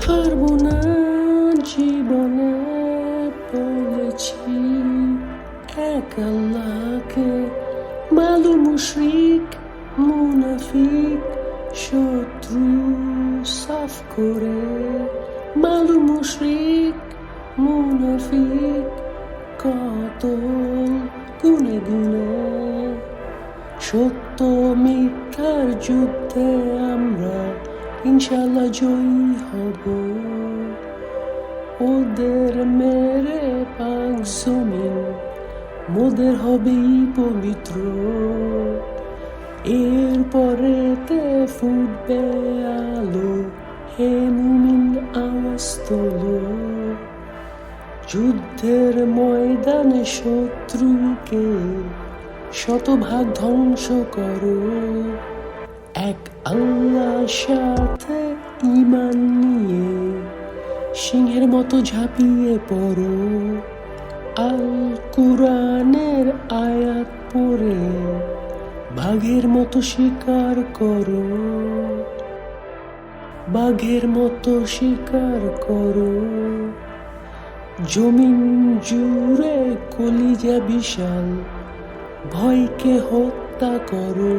পারবো না জীবনে বলেছি এক আল্লাহকে, মালুম মুশরিক মুনাফিক শত্রু সাফ করে, মালুম মুশরিক মুনাফিক কত গুনে গুনে। সত্য মিথ্যার যুদ্ধে আমরা ইনশাল্লাহ জয়ী হব, ওদের মেরে পাক জমিন মোদের হবেই পবিত্র। এরপরেতে ফুটবে আলো, হে মুমিন আওয়াজ তোলো, যুদ্ধের ময়দানে শত্রুকে শতভাগ ধ্বংস করো। এক আল্লাহর সাথে ঈমান নিয়ে সিংহের মতো ঝাঁপিয়ে পড়ো। আল কুরআনের আয়াত পড়ে বাঘের মতো শিকার করো, বাঘের মতো শিকার করো। জমিন জুড়ে কলিজা বিশাল, ভয়কে হত্যা করো।